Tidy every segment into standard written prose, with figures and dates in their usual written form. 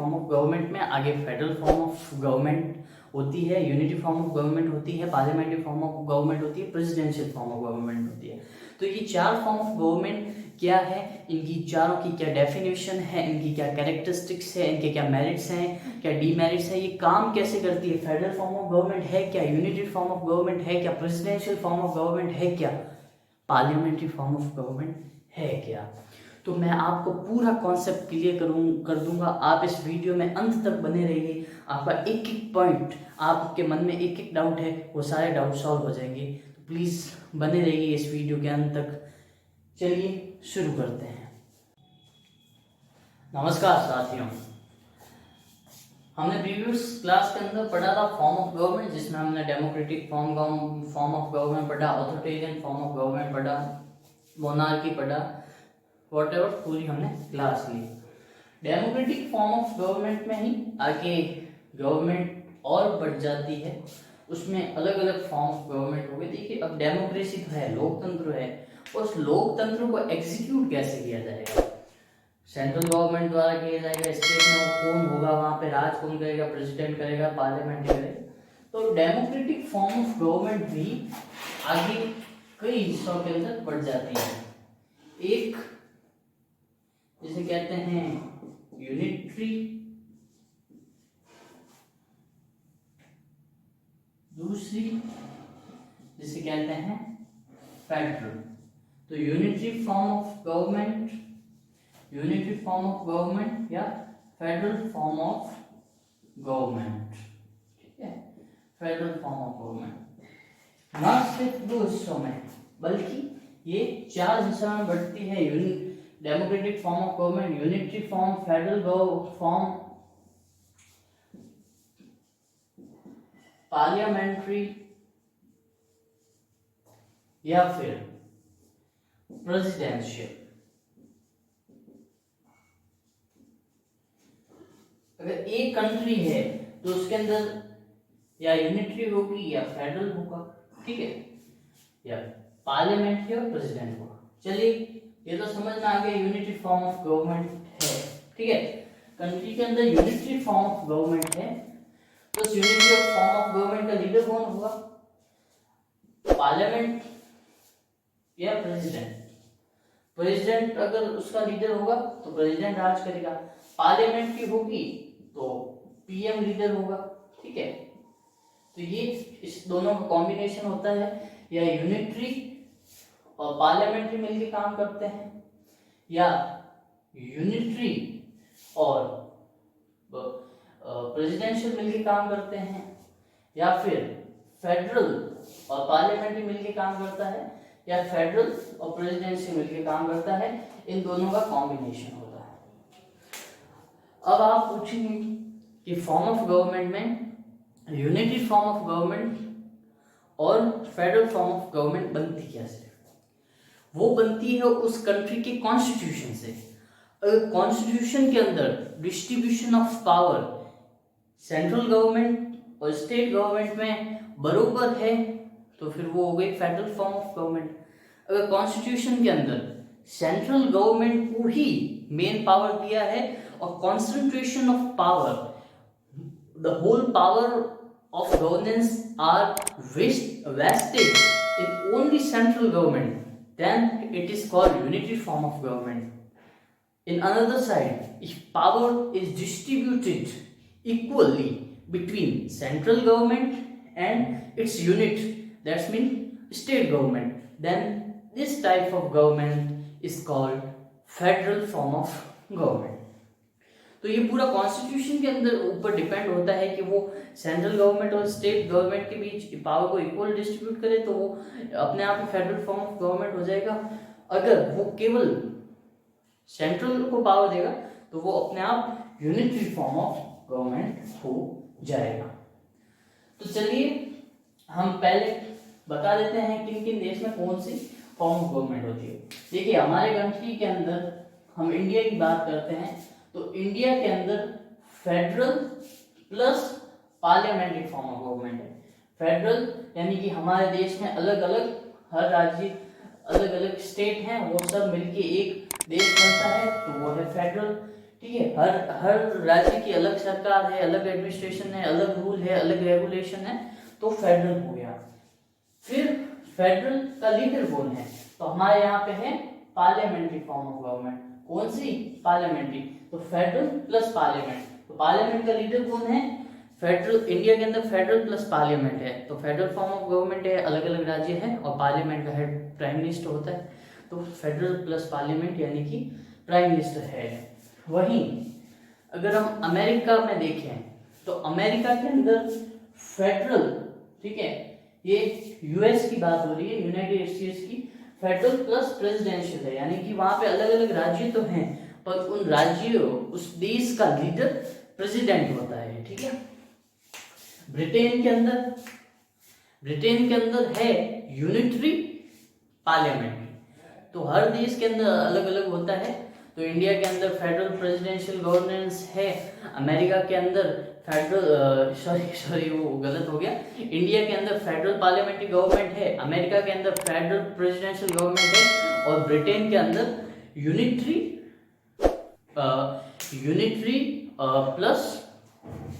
Form of government में आगे federal form of government होती है, यूनिटी फॉर्म ऑफ गवर्नमेंट होती है, पार्लियामेंट्री फॉर्म ऑफ गवर्नमेंट होती है, प्रेसिडेंशियल फॉर्म ऑफ गवर्नमेंट होती है। तो ये चार फॉर्म ऑफ गवर्नमेंट क्या है, इनकी चारों की क्या डेफिनेशन है, इनकी क्या कैरेक्टरिस्टिक्स है, इनके क्या मेरिट्स हैं, क्या डीमेरिट्स है, ये काम कैसे करती है, फेडरल फॉर्म ऑफ गवर्नमेंट है क्या, यूनिटी फॉर्म ऑफ गवर्नमेंट है क्या, प्रेसिडेंशियल फॉर्म ऑफ गवर्नमेंट है क्या, पार्लियामेंट्री फॉर्म ऑफ गवर्नमेंट है क्या। तो मैं आपको पूरा कॉन्सेप्ट क्लियर कर दूंगा। आप इस वीडियो में अंत तक बने रहिए। आपका एक एक पॉइंट, आपके मन में एक एक डाउट है, वो सारे डाउट सॉल्व हो जाएंगे। तो प्लीज़ बने रहिए इस वीडियो के अंत तक। चलिए शुरू करते हैं। नमस्कार साथियों, हमने प्रीवियस क्लास के अंदर पढ़ा था फॉर्म ऑफ गवर्नमेंट, जिसमें हमने डेमोक्रेटिक फॉर्म ऑफ गवर्नमेंट पढ़ा, ऑथोरिटेरियन फॉर्म ऑफ गवर्नमेंट पढ़ा, मोनार्की पढ़ा, वॉटएवर पूरी हमने क्लास ली। डेमोक्रेटिक फॉर्म ऑफ गवर्नमेंट में ही आगे गवर्नमेंट और बढ़ जाती है, उसमें अलग अलग फॉर्म ऑफ गवर्नमेंट हो गए। देखिए अब डेमोक्रेसी तो है, लोकतंत्र है, उस लोकतंत्र को एग्जीक्यूट कैसे किया जाएगा, सेंट्रल गवर्नमेंट द्वारा किया जाएगा, स्टेट में कौन होगा, वहां पे राज कौन करेगा, प्रेसिडेंट करेगा, पार्लियामेंट करेगा। तो डेमोक्रेटिक फॉर्म ऑफ गवर्नमेंट भी आगे कई हिस्सों के अंदर बढ़ जाती है। एक जिसे कहते हैं यूनिटरी, दूसरी जिसे कहते हैं फेडरल। तो unitary form of government, unitary form of government या फेडरल फॉर्म ऑफ गवर्नमेंट, ठीक है, फेडरल फॉर्म ऑफ गवर्नमेंट ना सिर्फ दो हिस्सों में बल्कि ये चार हिस्सों में बढ़ती है। Democratic form of government, unitary form, federal form, parliamentary या फिर प्रेसिडेंशियल। अगर एक कंट्री है तो उसके अंदर या यूनिटरी होगी या फेडरल होगा, ठीक है, या पार्लियामेंट्री और प्रेसिडेंट होगा। चलिए ये तो समझ में आ गया यूनिटरी फॉर्म ऑफ गवर्नमेंट है, ठीक है। कंट्री के अंदर यूनिटरी फॉर्म ऑफ गवर्नमेंट है, तो उस यूनिटरी फॉर्म ऑफ गवर्नमेंट का लीडर कौन होगा, पार्लियामेंट या प्रेसिडेंट। प्रेसिडेंट अगर उसका लीडर होगा तो प्रेसिडेंट राज करेगा, पार्लियामेंट की होगी तो पीएम लीडर होगा, ठीक है। तो ये इस दोनों का कॉम्बिनेशन होता है, या यूनिटरी और पार्लियामेंट्री मिलकर काम करते हैं, या यूनिटरी और प्रेसिडेंशियल मिलकर काम करते हैं, या फिर फेडरल और पार्लियामेंट्री मिलकर काम करता है, या फेडरल और प्रेसिडेंशियल मिलकर काम करता है। इन दोनों का कॉम्बिनेशन होता है। अब आप पूछेंगे कि फॉर्म ऑफ गवर्नमेंट में यूनिटरी फॉर्म ऑफ गवर्नमेंट और फेडरल फॉर्म ऑफ गवर्नमेंट बनती कैसे? वो बनती है उस कंट्री के कॉन्स्टिट्यूशन से। अगर कॉन्स्टिट्यूशन के अंदर distribution of power central government और स्टेट गवर्नमेंट में बरोबर है तो फिर वो हो गई फेडरल फॉर्म ऑफ गवर्नमेंट। अगर कॉन्स्टिट्यूशन के अंदर सेंट्रल गवर्नमेंट को ही मेन पावर दिया है और concentration of power, the whole power of governance are vested in only central government, then it is called unitary form of government. In another side, if power is distributed equally between central government and its unit, that means state government, then this type of government is called federal form of government. तो ये पूरा constitution के अंदर ऊपर depend होता है कि वो सेंट्रल गवर्नमेंट और स्टेट गवर्नमेंट के बीच पावर को इक्वल डिस्ट्रीब्यूट करे तो वो अपने आप में फेडरल फॉर्म ऑफ गवर्नमेंट हो जाएगा। अगर वो केवल सेंट्रल को पावर देगा तो वो अपने आप यूनिटरी फॉर्म ऑफ गवर्नमेंट हो जाएगा। तो चलिए हम पहले बता देते हैं किन किन देश में कौन सी फॉर्म ऑफ गवर्नमेंट होती है। देखिए हमारे कंट्री के अंदर हम इंडिया की बात करते हैं तो इंडिया के अंदर federal plus parliamentary form of government है। फेडरल यानी कि हमारे देश में अलग अलग हर राज्य अलग अलग स्टेट हैं, वो सब मिलके एक देश बनता है तो वो है फेडरल। ठीक है, हर राज्य की अलग सरकार है, अलग एडमिनिस्ट्रेशन है, अलग रूल है, अलग रेगुलेशन है, तो फेडरल हो गया। फिर फेडरल का लीडर कौन है, तो हमारे यहाँ पे है पार्लियामेंट्री फॉर्म ऑफ गवर्नमेंट। कौन सी? पार्लियामेंट्री। तो फेडरल प्लस पार्लियामेंट, तो पार्लियामेंट का लीडर कौन है? फेडरल। इंडिया के अंदर फेडरल प्लस पार्लियामेंट है, तो फेडरल फॉर्म ऑफ गवर्नमेंट है, अलग अलग राज्य है, और पार्लियामेंट का हेड प्राइम मिनिस्टर होता है। तो फेडरल प्लस पार्लियामेंट यानी कि प्राइम मिनिस्टर है। वहीं अगर हम अमेरिका में देखें तो अमेरिका के अंदर फेडरल, ठीक है, ये यूएस की बात हो रही है, यूनाइटेड स्टेट्स की, फेडरल प्लस प्रेसिडेंशियल है, यानी कि वहां पे अलग अलग राज्य तो हैं पर उन राज्यों, उस देश का लीडर प्रेसिडेंट होता है। ठीक है। ब्रिटेन के अंदर है यूनिटरी पार्लियामेंट, तो हर देश के अंदर अलग अलग होता है। तो इंडिया के अंदर फेडरल प्रेसिडेंशियल गवर्नेंस है, अमेरिका के अंदर फेडरल सॉरी वो गलत हो गया, इंडिया के अंदर फेडरल पार्लियामेंट्री गवर्नमेंट है, अमेरिका के अंदर फेडरल प्रेसिडेंशियल गवर्नमेंट है, और ब्रिटेन के अंदर यूनिटरी प्लस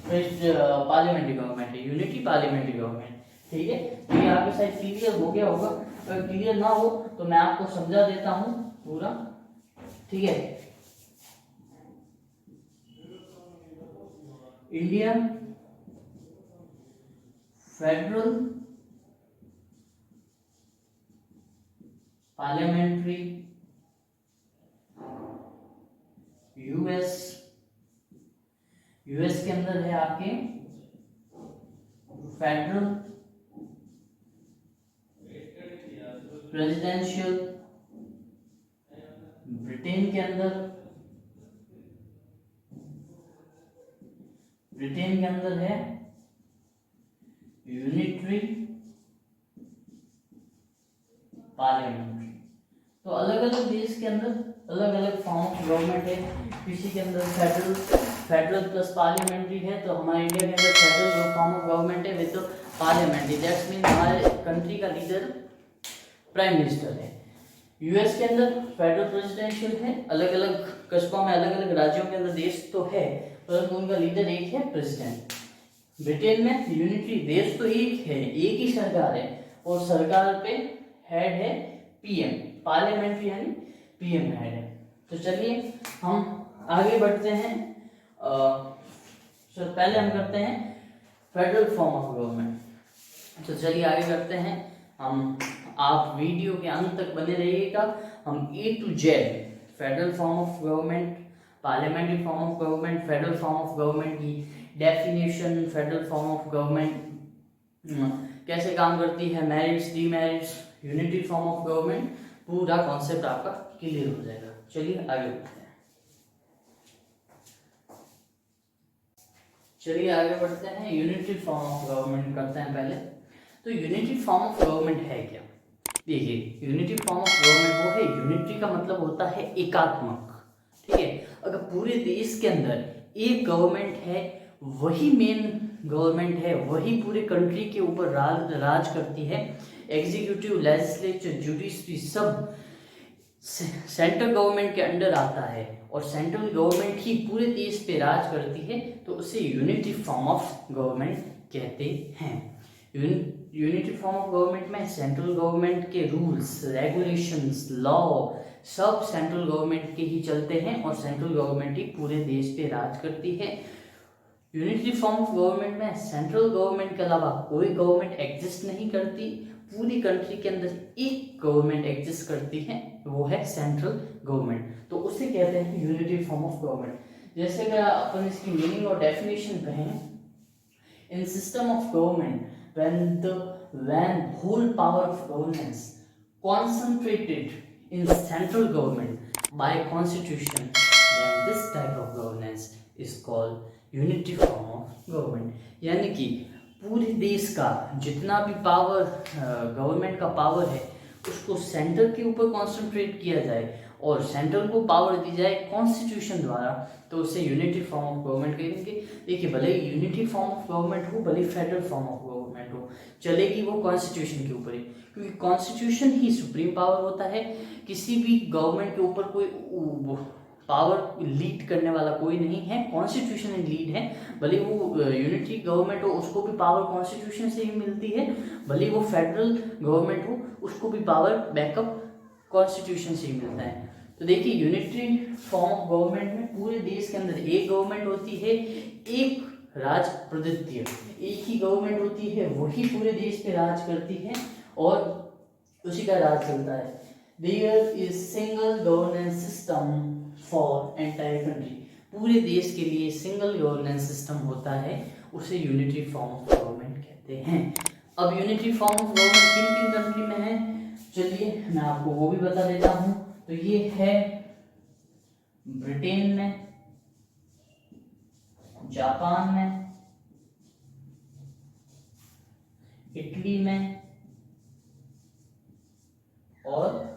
पार्लियामेंट्री गवर्नमेंट है, यूनिटी पार्लियामेंट्री गवर्नमेंट। ठीक है, तो ये आपके साथ क्लियर हो गया होगा। अगर क्लियर ना हो तो मैं आपको समझा देता हूँ पूरा। ठीक है, इंडिया फेडरल पार्लियामेंट्री, यूएस के अंदर है आपके फेडरल प्रेसिडेंशियल, ब्रिटेन के अंदर है यूनिटरी पार्लियामेंट्री। तो अलग अलग देश के अंदर अलग अलग फॉर्म ऑफ गवर्नमेंट है। किसी के अंदर फेडरल प्लस पार्लियामेंट्री है, तो हमारे इंडिया के अंदर फेडरल फॉर्म ऑफ गवर्नमेंट है विद पार्लियामेंट्री। दैट्स मीन हमारे कंट्री का लीडर प्राइम मिनिस्टर है। यूएस के अंदर फेडरल प्रेसिडेंशियल है, अलग अलग कस्बों में अलग अलग राज्यों के अंदर देश तो है परंतु उनका लीडर एक है, प्रेसिडेंट। ब्रिटेन में यूनिटरी, देश तो एक है, एक ही सरकार है और सरकार पे हेड है पीएम, पार्लियामेंट्री यानी पीएम हेड है। तो चलिए हम आगे बढ़ते हैं। सर पहले हम करते हैं फेडरल फॉर्म ऑफ गवर्नमेंट। तो चलिए आगे करते हैं हम, आप वीडियो के अंत तक बने रहिएगा। हम A to Z federal form of government, parliamentary form of government, federal form of government की definition, federal form of government कैसे काम करती है, merits, demerits, unity form of government, पूरा कॉन्सेप्ट आपका क्लियर हो जाएगा। चलिए आगे बढ़ते हैं। चलिए आगे बढ़ते हैं, यूनिटी फॉर्म ऑफ गवर्नमेंट करते हैं पहले। तो यूनिटी फॉर्म ऑफ गवर्नमेंट है क्या? देखिए यूनिटी फॉर्म ऑफ गवर्नमेंट वो है, यूनिटी का मतलब होता है एकात्मक। ठीक है, अगर पूरे देश के अंदर एक गवर्नमेंट है, वही मेन गवर्नमेंट है, वही पूरे कंट्री के ऊपर राज करती है, एग्जीक्यूटिव, लेजिस्लेचर, जुडिशरी सब सेंट्रल गवर्नमेंट के अंडर आता है और सेंट्रल गवर्नमेंट ही पूरे देश पे राज करती है, तो उसे यूनिटी फॉर्म ऑफ गवर्नमेंट कहते हैं। यूनिटी फॉर्म ऑफ गवर्नमेंट में सेंट्रल गवर्नमेंट के रूल्स, रेगुलेशंस, लॉ सब सेंट्रल गवर्नमेंट के ही चलते हैं और सेंट्रल गवर्नमेंट ही पूरे देश पे राज करती है। यूनिटी फॉर्म ऑफ गवर्नमेंट में सेंट्रल गवर्नमेंट के अलावा कोई गवर्नमेंट एग्जिस्ट नहीं करती, पूरी कंट्री के अंदर एक गवर्नमेंट एग्जिस्ट करती है, वो है सेंट्रल गवर्नमेंट, तो उसे कहते हैं यूनिटी फॉर्म ऑफ गवर्नमेंट। जैसे अगर अपन इसकी मीनिंग और डेफिनेशन कहें, in system of government when whole power of governance concentrated in central government by constitution, then this type of governance is called unity form of government। यानी कि पूरे देश का जितना भी पावर, गवर्नमेंट का पावर है, उसको सेंटर के ऊपर कॉन्सेंट्रेट किया जाए और सेंट्रल को पावर दी जाए कॉन्स्टिट्यूशन द्वारा, तो उसे यूनिटी फॉर्म ऑफ गवर्नमेंट कहेंगे। देखिए भले यूनिटी फॉर्म ऑफ गवर्नमेंट हो, भले फेडरल फॉर्म ऑफ गवर्नमेंट हो, चलेगी वो कॉन्स्टिट्यूशन के ऊपर ही, क्योंकि कॉन्स्टिट्यूशन ही सुप्रीम पावर होता है। किसी भी गवर्नमेंट के ऊपर कोई पावर लीड करने वाला कोई नहीं है, कॉन्स्टिट्यूशन लीड है। भले वो यूनिटरी गवर्नमेंट हो उसको भी पावर कॉन्स्टिट्यूशन से ही मिलती है, भले वो फेडरल गवर्नमेंट हो उसको भी पावर बैकअप कॉन्स्टिट्यूशन से ही मिलता है। तो देखिए यूनिटरी फॉर्म ऑफ गवर्नमेंट में पूरे देश के अंदर एक गवर्नमेंट होती है, एक राज प्रद्वितीय, एक ही गवर्नमेंट होती है, वही पूरे देश पे राज करती है और उसी का राज चलता है। There is single governance system for entire country, पूरे देश के लिए सिंगल गवर्नेंस सिस्टम होता है, उसे यूनिटरी फॉर्म ऑफ गवर्नमेंट कहते हैं। अब यूनिटरी फॉर्म ऑफ गवर्नमेंट किन किन कंट्री में है, चलिए मैं आपको वो भी बता देता हूं। तो ये है ब्रिटेन में, जापान में, इटली में और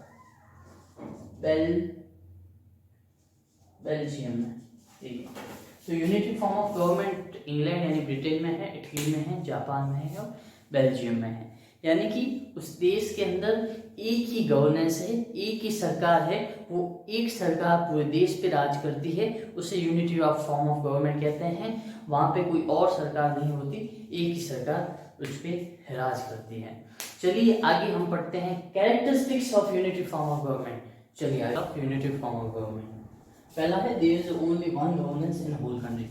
बेल्जियम में। ठीक है, तो unitary form of government England यानी ब्रिटेन में है, इटली में है, जापान में है और बेल्जियम में है। यानी कि उस देश के अंदर एक ही गवर्नेंस है, एक ही सरकार है, वो एक सरकार पूरे देश पे राज करती है, उसे unity of form of government कहते हैं। वहां पे कोई और सरकार नहीं होती, एक ही सरकार उस पे राज करती है। चलिए आगे हम पढ़ते हैं characteristics of unity form of government. चलिए आगे यूनिटी फॉर्म ऑफ गवर्नमेंट। पहला है there is only one governance in whole country,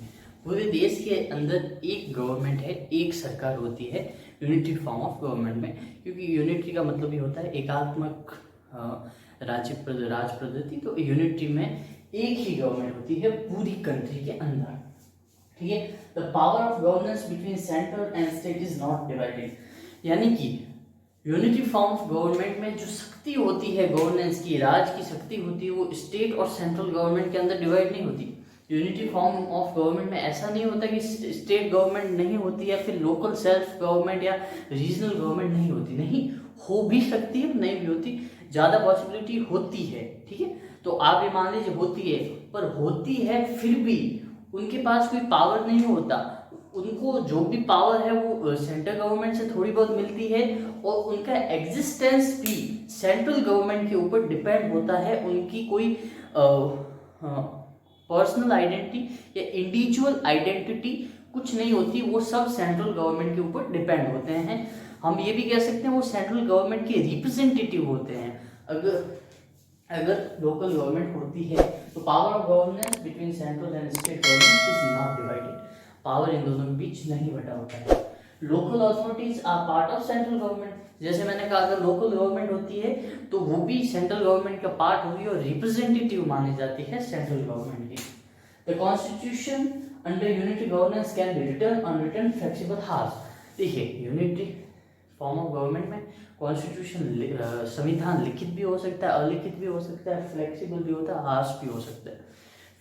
पूरे देश के अंदर एक गवर्नमेंट है, एक सरकार होती है यूनिटी फॉर्म ऑफ गवर्नमेंट में, क्योंकि यूनिटी का मतलब ही होता है एकात्मक राज पद्धति। तो यूनिटी में एक ही गवर्नमेंट होती है पूरी कंट्री के अंदर। ठीक है, the power of governance between centre and state is not divided, यानी कि यूनिटी फॉर्म ऑफ गवर्नमेंट में जो शक्ति होती है गवर्नेंस की, राज की शक्ति होती है, वो स्टेट और सेंट्रल गवर्नमेंट के अंदर डिवाइड नहीं होती। यूनिटी फॉर्म ऑफ गवर्नमेंट में ऐसा नहीं होता कि स्टेट गवर्नमेंट नहीं होती या फिर लोकल सेल्फ गवर्नमेंट या रीजनल गवर्नमेंट नहीं होती, नहीं, हो भी सकती है, नहीं भी होती, ज़्यादा पॉसिबिलिटी होती है। ठीक है, तो आप ये मान लीजिए होती है, पर होती है फिर भी उनके पास कोई पावर नहीं होता, उनको जो भी पावर है वो सेंट्रल गवर्नमेंट से थोड़ी बहुत मिलती है और उनका एग्जिस्टेंस भी सेंट्रल गवर्नमेंट के ऊपर डिपेंड होता है। उनकी कोई पर्सनल आइडेंटिटी या इंडिविजुअल आइडेंटिटी कुछ नहीं होती, वो सब सेंट्रल गवर्नमेंट के ऊपर डिपेंड होते हैं। हम ये भी कह सकते हैं वो सेंट्रल गवर्नमेंट के रिप्रेजेंटेटिव होते हैं। अगर लोकल गवर्नमेंट होती है तो power of governance between central and state government is not divided, power इन दोनों के बीच नहीं बटा होता है। Local authorities are part of central government, जैसे मैंने कहा अगर लोकल गवर्नमेंट होती है तो वो भी सेंट्रल गवर्नमेंट का पार्ट होगी और रिप्रेजेंटेटिव मानी जाती है सेंट्रल गवर्नमेंट की। The constitution under unity governance can be written unwritten flexible हार्स। देखिए यूनिटी फॉर्म ऑफ गवर्नमेंट में कॉन्स्टिट्यूशन संविधान लिखित भी हो सकता है, अलिखित भी हो सकता है, फ्लेक्सिबल भी होता है, हार्श भी हो सकता है।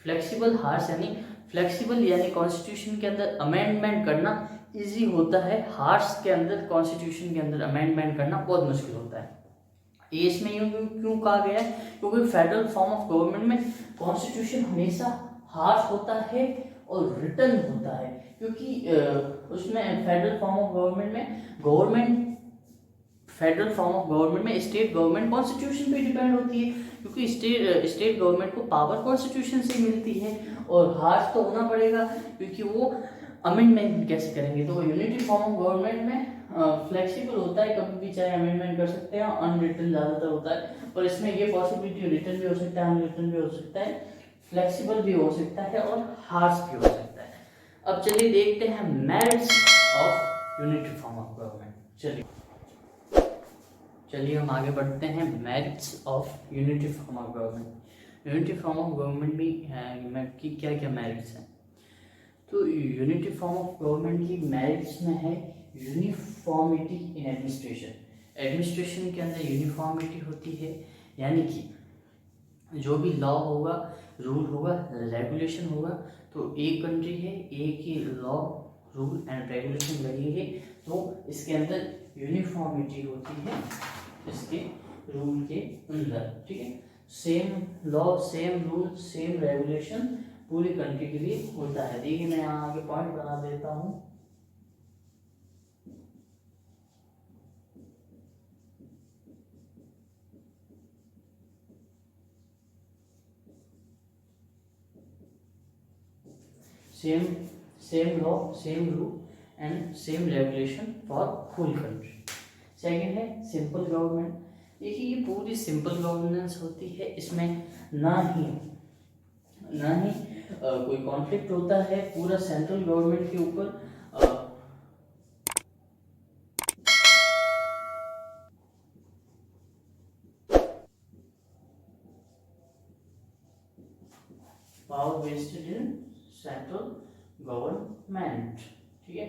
फ्लेक्सिबल हार्श यानी फ्लेक्सिबल यानी कॉन्स्टिट्यूशन के अंदर अमेंडमेंट करना इजी होता है, हार्श के अंदर कॉन्स्टिट्यूशन के अंदर अमेंडमेंट करना बहुत मुश्किल होता है। ये इसमें यूं क्यों कहा गया है, क्योंकि फेडरल फॉर्म ऑफ गवर्नमेंट में कॉन्स्टिट्यूशन हमेशा हार्श होता है और रिटन होता है, क्योंकि उसमें फेडरल फॉर्म ऑफ गवर्नमेंट में फेडरल फॉर्म ऑफ गवर्नमेंट में स्टेट गवर्नमेंट कॉन्स्टिट्यूशन पे डिपेंड होती है, क्योंकि स्टेट गवर्नमेंट को पावर कॉन्स्टिट्यूशन से मिलती है और हार्श तो होना पड़ेगा क्योंकि वो अमेंडमेंट कैसे करेंगे। तो यूनिटी फॉर्म ऑफ गवर्नमेंट में फ्लेक्सिबल होता है, कभी भी चाहे अमेंडमेंट कर सकते हैं, अनरिटन ज़्यादातर होता है, पर इसमें ये पॉसिबिलिटी रिटन भी हो सकता है, अनरिटन भी हो सकता है, फ्लेक्सिबल भी हो सकता है और हार्श भी हो सकता है। अब चलिए देखते हैं merits of unity form of government. चलिए हम आगे बढ़ते हैं merits of unity form of government. Unity form of government में की क्या क्या मेरिट्स हैं, तो यूनिटी फॉर्म ऑफ गवर्नमेंट की मेरिट्स में है यूनिफॉर्मिटी इन एडमिनिस्ट्रेशन, एडमिनिस्ट्रेशन के अंदर यूनिफॉर्मिटी होती है, यानी कि जो भी लॉ होगा, रूल होगा, रेगुलेशन होगा, तो एक कंट्री है, एक ही लॉ, रूल एंड रेगुलेशन लगेंगे, तो इसके अंदर यूनिफॉर्मिटी होती है इसके रूल के अंदर। ठीक है, same law, same rule, same regulation पूरी कंट्री के लिए होता है। देखिए मैं यहाँ आगे पॉइंट बना देता हूँ। Same same law, same rule and same regulation for full country. Second है सिंपल गवर्नमेंट। देखिए ये पूरी सिंपल गवर्नेंस होती है, इसमें ना ही कोई कॉन्फ्लिक्ट होता है, पूरा सेंट्रल गवर्नमेंट के ऊपर power vested in central government. ठीक है,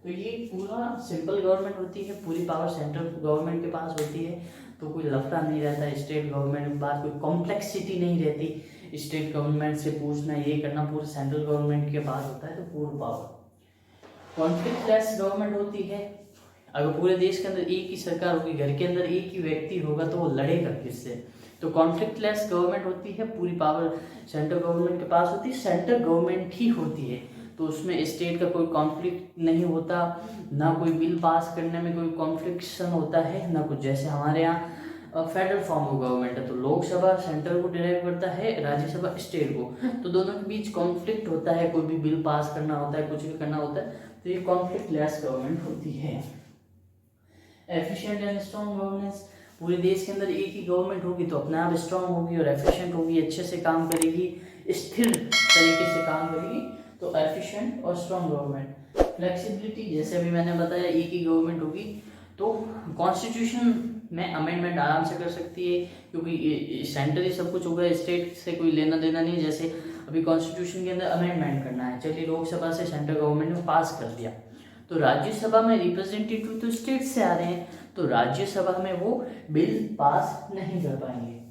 तो ये पूरा सिंपल गवर्नमेंट होती है, पूरी पावर सेंट्रल गवर्नमेंट के पास होती है, तो कोई लफड़ा नहीं रहता स्टेट गवर्नमेंट के पास, कोई कॉम्प्लेक्सिटी नहीं रहती स्टेट गवर्नमेंट से पूछना ये करना, पूरे सेंट्रल गवर्नमेंट के पास होता है, तो पूरा पावर। कॉन्फ्लिक्ट लेस गवर्नमेंट होती है, अगर पूरे देश के अंदर एक ही सरकार होगी, घर के अंदर एक ही व्यक्ति होगा, तो वो लड़ेगा किससे? तो कॉन्फ्लिक्ट लेस गवर्नमेंट होती है, पूरी पावर सेंट्रल गवर्नमेंट के पास होती है, सेंट्रल गवर्नमेंट ही होती है, तो उसमें स्टेट का कोई कॉन्फ्लिक्ट नहीं होता, ना कोई बिल पास करने में कोई कॉन्फ्लिक्शन होता है, ना कुछ। जैसे हमारे यहाँ फेडरल फॉर्म ऑफ गवर्नमेंट है, तो लोकसभा सेंट्रल को डिराइव करता है, राज्यसभा स्टेट को, तो दोनों के बीच कॉन्फ्लिक्ट होता है, कोई भी बिल पास करना होता है, कुछ भी करना होता है, तो ये कॉन्फ्लिक्ट लेस गवर्नमेंट होती है। एफिशिएंट एंड स्ट्रॉन्ग गवर्नेंस, पूरे देश के अंदर एक ही गवर्नमेंट होगी तो अपने आप स्ट्रॉन्ग होगी और एफिशिएंट होगी, अच्छे से काम करेगी, स्थिर तरीके से काम करेगी, तो एफिशिएंट और स्ट्रॉन्ग गवर्नमेंट। फ्लेक्सिबिलिटी, जैसे अभी मैंने बताया एक ही गवर्नमेंट होगी तो कॉन्स्टिट्यूशन में अमेंडमेंट आराम से कर सकती है, क्योंकि सेंटर ही सब कुछ होगा, स्टेट से कोई लेना देना नहीं। जैसे अभी कॉन्स्टिट्यूशन के अंदर अमेंडमेंट करना है, चलिए लोकसभा से सेंट्रल गवर्नमेंट ने पास कर दिया, तो राज्यसभा में रिप्रेजेंटेटिव तो स्टेट से आ रहे हैं, तो राज्यसभा में वो बिल पास नहीं कर पाएंगे।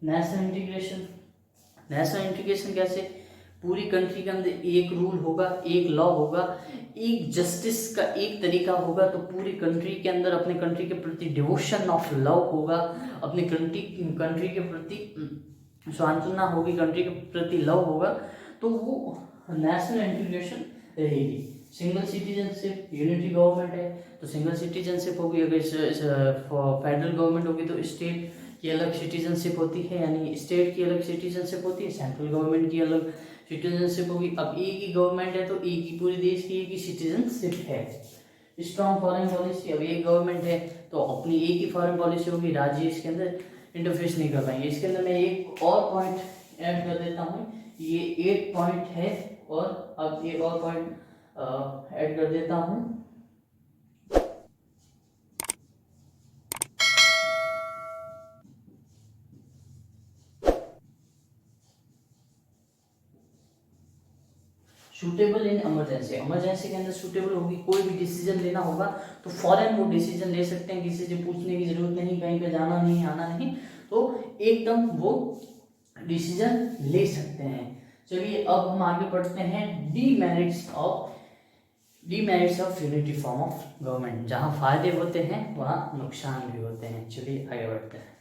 नेशनल इंटीग्रेशन, नेशनल इंटीग्रेशन कैसे? पूरी कंट्री के अंदर एक रूल होगा, एक लॉ होगा, एक जस्टिस का एक तरीका होगा, तो पूरी कंट्री के अंदर अपने कंट्री के प्रति डिवोशन ऑफ लव होगा, अपनी कंट्री के प्रति सांत्वना होगी, कंट्री के प्रति लव होगा, तो वो नेशनल इंटीग्रेशन रहेगी। सिंगल सिटीजनशिप, यूनिटी गवर्नमेंट है तो सिंगल सिटीजनशिप होगी, अगर फेडरल गवर्नमेंट होगी तो स्टेट की अलग सिटीजनशिप होती है, यानी स्टेट की अलग सिटीजनशिप होती है, सेंट्रल गवर्नमेंट की अलग सिटीजनशिप होगी। अब एक ही गवर्नमेंट है तो एक ही पूरे देश की एक ही सिटीजनशिप है। स्ट्रॉन्ग फॉरेन पॉलिसी, अब एक गवर्नमेंट है तो अपनी एक ही फॉरेन पॉलिसी होगी, राज्य इसके अंदर इंटरफेस नहीं कर पाएंगे। इसके अंदर मैं एक और पॉइंट ऐड कर देता हूँ, ये 8 पॉइंट है और अब एक और पॉइंट ऐड कर देता हूँ। सूटेबल इन इमरजेंसी, इमरजेंसी के अंदर सूटेबल होगी, कोई भी डिसीजन लेना होगा तो फौरन वो डिसीजन ले सकते हैं, किसी से पूछने की जरूरत नहीं, कहीं पे जाना नहीं, आना नहीं, तो एकदम वो डिसीजन ले सकते हैं। चलिए अब हम आगे बढ़ते हैं demerits of unity form of government. जहां फायदे होते हैं वहां नुकसान भी होते हैं। चलिए आगे बढ़ते हैं।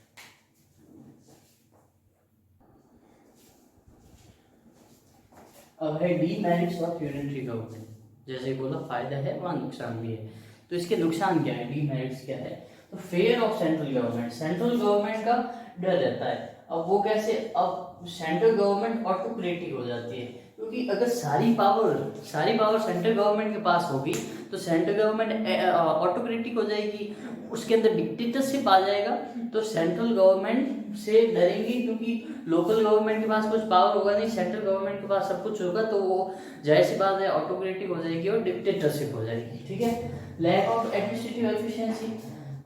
अब है डीमेरिट्स ऑफ यूनिटरी गवर्नमेंट, जैसे बोला फायदा है वहां नुकसान भी है, तो इसके नुकसान क्या है, डीमेरिट्स क्या है? तो fair of central government, central government का डर रहता है। अब वो कैसे? अब सेंट्रल गवर्नमेंट ऑटोक्रेटिक हो जाती है, क्योंकि अगर सारी पावर सेंट्रल गवर्नमेंट के पास होगी तो सेंट्रल गवर्नमेंट ऑटोक्रेटिक हो जाएगी, उसके अंदर डिक्टेटरशिप आ जाएगा, तो सेंट्रल गवर्नमेंट से डरेंगे, क्योंकि लोकल गवर्नमेंट के पास कुछ पावर होगा नहीं, सेंट्रल गवर्नमेंट के पास सब कुछ होगा, तो वो जाहिर सी बात है ऑटोक्रेटिक हो जाएगी और डिक्टेटरशिप हो जाएगी। ठीक है। लैक ऑफ एडमिनिस्ट्रेटिव एफिशिएंसी,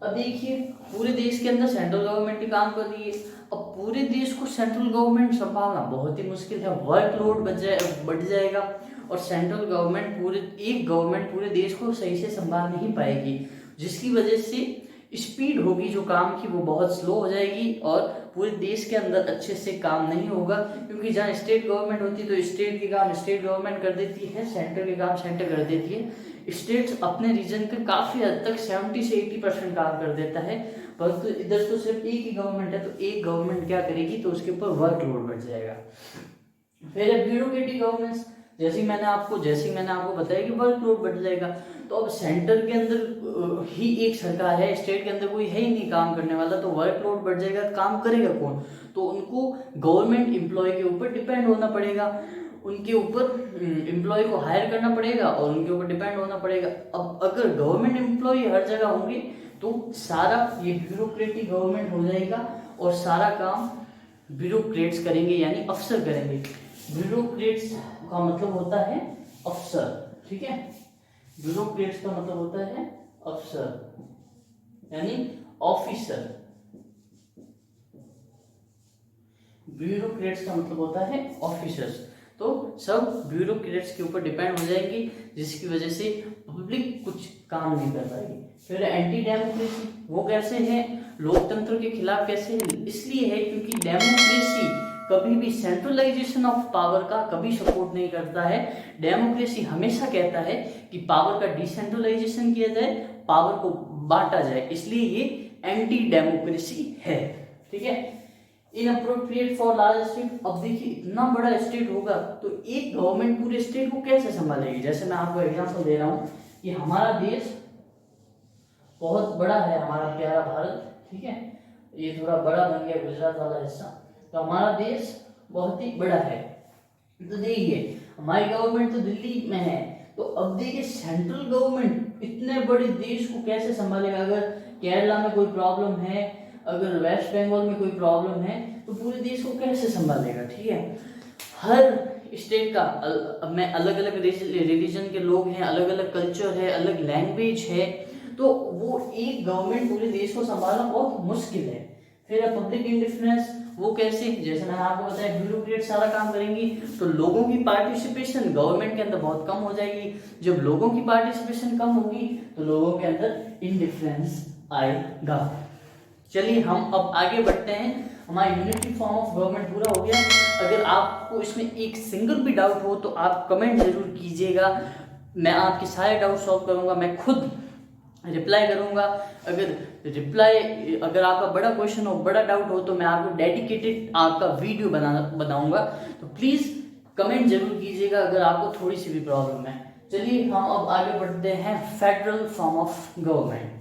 अब देखिए पूरे देश के अंदर सेंट्रल गवर्नमेंट ही काम कर रही है, अब पूरे देश को सेंट्रल गवर्नमेंट संभालना बहुत ही मुश्किल है, वर्कलोड बढ़ जाएगा और सेंट्रल गवर्नमेंट पूरे देश को सही से संभाल नहीं पाएगी, जिसकी वजह से स्पीड होगी जो काम की वो बहुत स्लो हो जाएगी और पूरे देश के अंदर अच्छे से काम नहीं होगा, क्योंकि जहाँ स्टेट गवर्नमेंट होती है तो स्टेट के काम स्टेट गवर्नमेंट कर देती है, सेंटर के काम सेंटर कर देती है। स्टेट्स अपने रीजन के काफ़ी हद तक 70 से 80% काम कर देता है, परंतु इधर तो सिर्फ एक ही गवर्नमेंट है, तो एक गवर्नमेंट क्या करेगी तो उसके ऊपर वर्कलोड बढ़ जाएगा। फिर है ब्यूरोक्रेटिक गवर्नेंस, जैसे मैंने आपको बताया कि वर्कलोड बढ़ जाएगा, तो अब सेंटर के अंदर ही एक सरकार है, स्टेट के अंदर कोई है ही नहीं काम करने वाला, तो वर्कलोड बढ़ जाएगा, काम करेगा कौन? तो उनको गवर्नमेंट एम्प्लॉय के ऊपर डिपेंड होना पड़ेगा, उनके ऊपर एम्प्लॉय को हायर करना पड़ेगा और उनके ऊपर डिपेंड होना पड़ेगा। अब अगर गवर्नमेंट एम्प्लॉय हर जगह होंगे तो सारा ये ब्यूरोक्रेटिक गवर्नमेंट हो जाएगा और सारा काम ब्यूरोक्रेट्स करेंगे यानी अफसर करेंगे। ब्यूरोक्रेट्स का मतलब होता है अफसर, ठीक है। ब्यूरोक्रेट्स का मतलब होता है अफसर यानी ऑफिसर। ब्यूरोक्रेट्स का मतलब होता है ऑफिसर्स। तो सब ब्यूरोक्रेट्स के ऊपर डिपेंड हो जाएंगे, जिसकी वजह से पब्लिक कुछ काम नहीं कर पाएगी। फिर एंटी डेमोक्रेसी, वो कैसे है, लोकतंत्र के खिलाफ कैसे है, इसलिए है क्योंकि डेमोक्रेसी कभी भी सेंट्रलाइजेशन ऑफ पावर का कभी सपोर्ट नहीं करता है। डेमोक्रेसी हमेशा कहता है कि पावर का डिसेंट्रलाइजेशन किया जाए, पावर को बांटा जाए, इसलिए ये एंटी डेमोक्रेसी है, ठीक है। इनअप्रोप्रिएट फॉर लार्ज स्टेट, अब देखिए इतना बड़ा स्टेट होगा तो एक गवर्नमेंट पूरे स्टेट को कैसे संभालेगी। जैसे मैं आपको एग्जांपल दे रहा हूँ कि हमारा देश बहुत बड़ा है, हमारा प्यारा भारत, ठीक है। ये थोड़ा बड़ा बन गया गुजरात वाला हिस्सा, तो हमारा देश बहुत ही बड़ा है। तो देखिए हमारी गवर्नमेंट तो दिल्ली में है, तो अब देखिए सेंट्रल गवर्नमेंट इतने बड़े देश को कैसे संभालेगा। अगर केरला में कोई प्रॉब्लम है, अगर वेस्ट बंगाल में कोई प्रॉब्लम है, तो पूरे देश को कैसे संभालेगा, ठीक है। हर स्टेट का में अलग अलग रिलीजन के लोग हैं, अलग अलग कल्चर है, अलग लैंग्वेज है, तो वो एक गवर्नमेंट पूरे देश को संभालना बहुत मुश्किल है। फिर पब्लिक इंडिफरेंस, वो कैसे, जैसे मैंने आपको बताया ब्यूरोक्रेट सारा काम करेंगी तो लोगों की पार्टिसिपेशन गवर्नमेंट के अंदर बहुत कम हो जाएगी। जब लोगों की पार्टिसिपेशन कम होगी तो लोगों के अंदर इंडिफरेंस आएगा। चलिए हम अब आगे बढ़ते हैं। हमारा यूनिटी फॉर्म ऑफ गवर्नमेंट पूरा हो गया। अगर आपको इसमें एक सिंगल भी डाउट हो तो आप कमेंट जरूर कीजिएगा, मैं आपके सारे डाउट सॉल्व करूंगा, मैं खुद रिप्लाई करूंगा। अगर आपका बड़ा क्वेश्चन हो, बड़ा डाउट हो, तो मैं आपको डेडिकेटेड आपका वीडियो बनाऊंगा। तो प्लीज कमेंट जरूर कीजिएगा अगर आपको थोड़ी सी भी प्रॉब्लम है। चलिए हम अब आगे बढ़ते हैं फेडरल फॉर्म ऑफ गवर्नमेंट।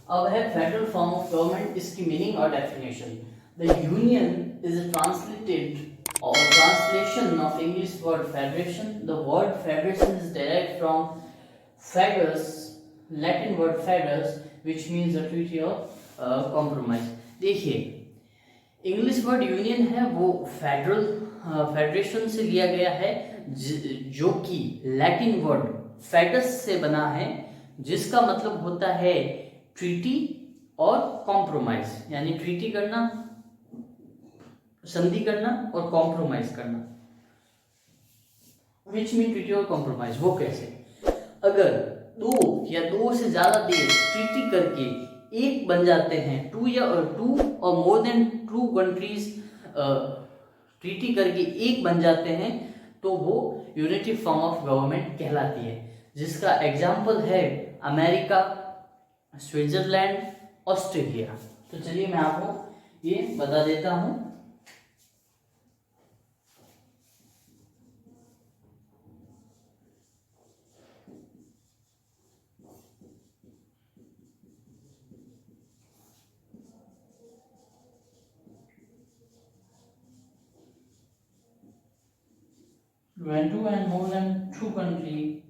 अब है फेडरल फॉर्म ऑफ गवर्नमेंट, इसकी मीनिंग और definition. The union is translated और translation of English word federation. The word federation is direct from federus, Latin word federus, which means a treaty of compromise. देखिए English word union है वो federal federation से लिया गया है, जो कि लैटिन वर्ड फेडस से बना है, जिसका मतलब होता है ट्रीटी और कॉम्प्रोमाइज, यानी ट्रीटी करना, संधि करना और कॉम्प्रोमाइज करना। विच मीन ट्रीटी और कॉम्प्रोमाइज, वो कैसे, अगर दो या दो से ज्यादा देश ट्रीटी करके एक बन जाते हैं, टू और more than two countries treaty करके एक बन जाते हैं, तो वो यूनिटी फॉर्म ऑफ गवर्नमेंट कहलाती है, जिसका एग्जाम्पल है अमेरिका, स्विट्जरलैंड, ऑस्ट्रेलिया। तो चलिए मैं आपको ये बता देता हूं। When two and more than two country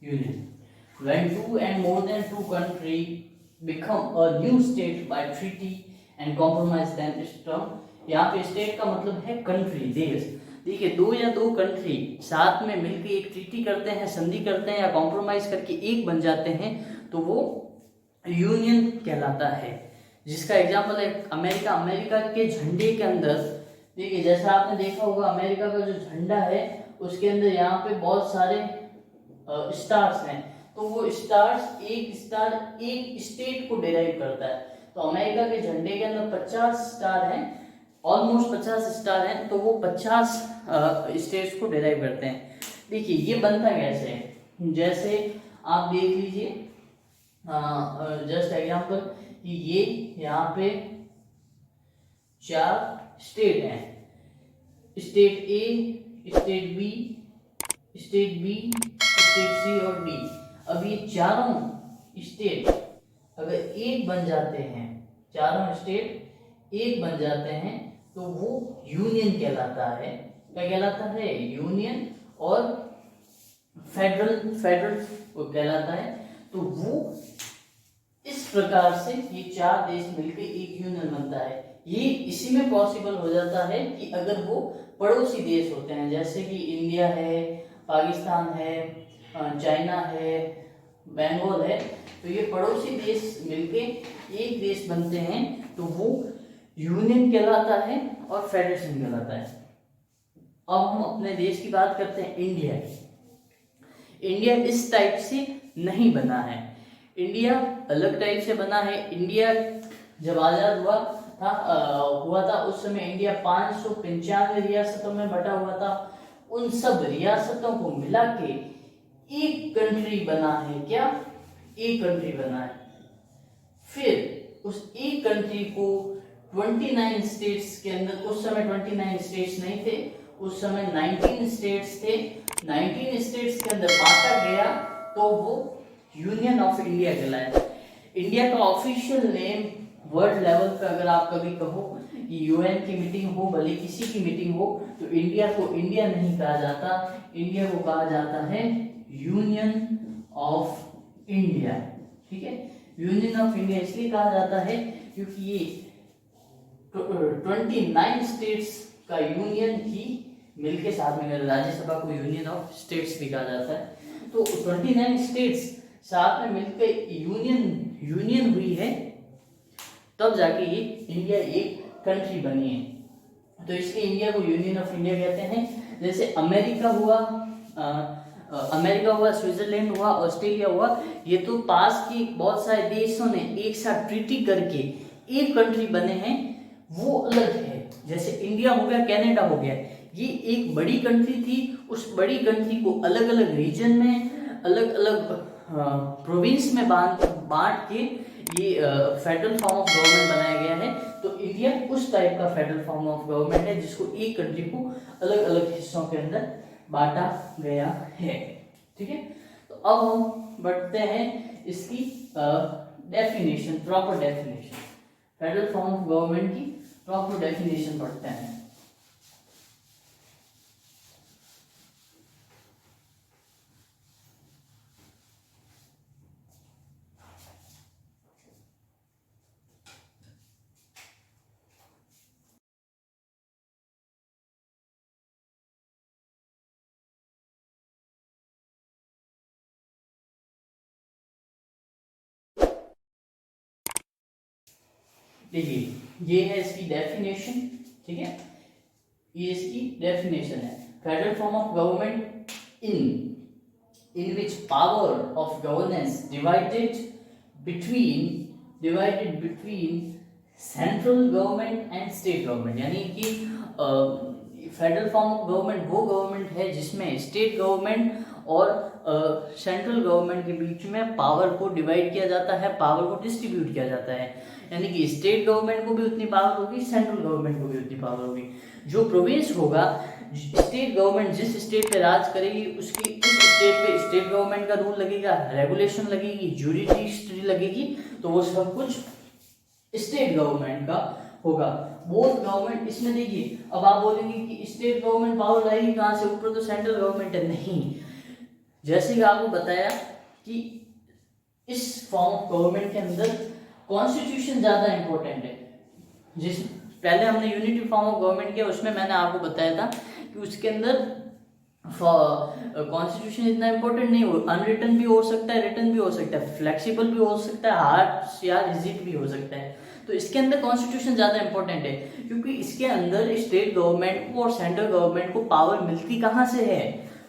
union. When two and more than two country become a new state by treaty and compromise, then it's term। यहाँ पे स्टेट का मतलब है कंट्री, देश। देखिए दो या दो कंट्री साथ में मिलकर एक ट्रीटी करते हैं, संधि करते हैं या कॉम्प्रोमाइज करके एक बन जाते हैं, तो वो यूनियन कहलाता है। जिसका एग्जाम्पल है अमेरिका। अमेरिका के झंडे के अंदर देखिए, जैसा आपने देखा होगा अमेरिका का जो झंडा है उसके अंदर यहाँ पे बहुत सारे स्टार्स हैं, तो वो स्टार्स एक स्टार एक स्टेट को डिराइव करता है। तो अमेरिका के झंडे के अंदर 50 स्टार हैं, ऑलमोस्ट 50 स्टार हैं, तो वो 50 स्टेट्स को डिराइव करते हैं। देखिए ये बनता कैसे है, जैसे आप देख लीजिए, जस्ट एग्जाम्पल कि ये यहाँ पे 4 स्टेट हैं, state A, state B, state B, state C और डी। अब ये चारों स्टेट अगर एक बन जाते हैं, चारों स्टेट एक बन जाते हैं, तो वो यूनियन कहलाता है। क्या कहलाता है? यूनियन। और फेडरल कहलाता है। तो वो इस प्रकार से ये 4 देश मिलकर एक यूनियन बनता है। ये इसी में पॉसिबल हो जाता है कि अगर वो पड़ोसी देश होते हैं, जैसे कि इंडिया है, पाकिस्तान है, चाइना है, बंगाल है, तो ये पड़ोसी देश मिलके एक देश बनते हैं, तो वो यूनियन कहलाता है और फेडरेशन कहलाता है। अब हम अपने देश की बात करते हैं, इंडिया। इंडिया इस टाइप से नहीं बना है, इंडिया अलग टाइप से बना है। इंडिया जब आजाद हुआ था उस समय इंडिया 595 रियासतों में बटा हुआ था। उन सब रियासतों को मिला के एक कंट्री बना है। क्या? एक कंट्री बना है। फिर उस एक कंट्री को 29 स्टेट्स के अंदर, उस समय 29 स्टेट्स नहीं थे, उस समय 19 स्टेट्स थे, 19 स्टेट्स के अंदर बांटा गया, तो वो यूनियन ऑफ इंडिया कहलाया। इंडिया का ऑफिशियल नेम वर्ल्ड लेवल पे अगर आप कभी कहो कि यूएन की मीटिंग हो, भले किसी की मीटिंग हो, तो इंडिया को इंडिया नहीं कहा जाता, इंडिया को कहा जाता है यूनियन ऑफ इंडिया। ठीक है, यूनियन ऑफ इंडिया इसलिए कहा जाता है क्योंकि ये 29 स्टेट्स का यूनियन ही मिलके साथ में, राज्यसभा को यूनियन ऑफ स्टेट्स भी कहा जाता है। तो 29 स्टेट्स साथ में मिलकर यूनियन हुई है, तब जाके ये इंडिया एक कंट्री बनी है। तो इसलिए इंडिया को यूनियन ऑफ इंडिया कहते हैं। जैसे अमेरिका हुआ, स्विट्जरलैंड हुआ, ऑस्ट्रेलिया हुआ, ये तो पास की बहुत सारे देशों ने एक साथ ट्रीटी करके एक कंट्री बने हैं, वो अलग है। जैसे इंडिया हो गया, कनाडा हो गया, ये एक बड़ी कंट्री थी, उस बड़ी कंट्री को अलग अलग रीजन में, अलग अलग प्रोविंस में बांट के ये फेडरल फॉर्म ऑफ गवर्नमेंट बनाया गया है। तो इंडिया उस टाइप का फेडरल फॉर्म ऑफ गवर्नमेंट है जिसको एक कंट्री को अलग अलग हिस्सों के अंदर बांटा गया है। ठीक है, तो अब हम बढ़ते हैं इसकी definition, proper definition, federal form of government की प्रॉपर डेफिनेशन पढ़ते हैं। देखिए ये है इसकी डेफिनेशन। ठीक है, ये इसकी डेफिनेशन है। Federal form of government in which power of governance divided between central government and state government. यानी कि फेडरल फॉर्म ऑफ गवर्नमेंट वो गवर्नमेंट है जिसमें स्टेट गवर्नमेंट और सेंट्रल गवर्नमेंट के बीच में पावर को डिवाइड किया जाता है, पावर को डिस्ट्रीब्यूट किया जाता है। यानी कि स्टेट गवर्नमेंट को भी उतनी पावर होगी, सेंट्रल गवर्नमेंट को भी उतनी पावर होगी। जो प्रोविंस होगा, स्टेट गवर्नमेंट जिस स्टेट पे राज करेगी उसकी उस स्टेट पे स्टेट गवर्नमेंट का रूल लगेगा, रेगुलेशन लगेगी, ज्यूडिशरी लगेगी, तो वो सब कुछ स्टेट गवर्नमेंट का होगा। बोथ गवर्नमेंट इसमें देखिए, अब आप बोलेंगे कि स्टेट गवर्नमेंट पावर लाएगी कहाँ से, ऊपर तो सेंट्रल गवर्नमेंट है। नहीं, जैसे कि आपको बताया कि इस फॉर्म ऑफ गवर्नमेंट के अंदर कॉन्स्टिट्यूशन ज्यादा इंपॉर्टेंट है। जिस पहले हमने यूनिटी फॉर्म ऑफ गवर्नमेंट किया, उसमें मैंने आपको बताया था कि उसके अंदर कॉन्स्टिट्यूशन इतना इंपॉर्टेंट नहीं हो, अनरिटन भी हो सकता है, रिटन भी हो सकता है, फ्लेक्सिबल भी हो सकता है, हार्ड या रिजिड भी हो सकता है। तो इसके अंदर कॉन्स्टिट्यूशन ज़्यादा इंपॉर्टेंट है क्योंकि इसके अंदर स्टेट गवर्नमेंट को और सेंट्रल गवर्नमेंट को पावर मिलती कहाँ से है,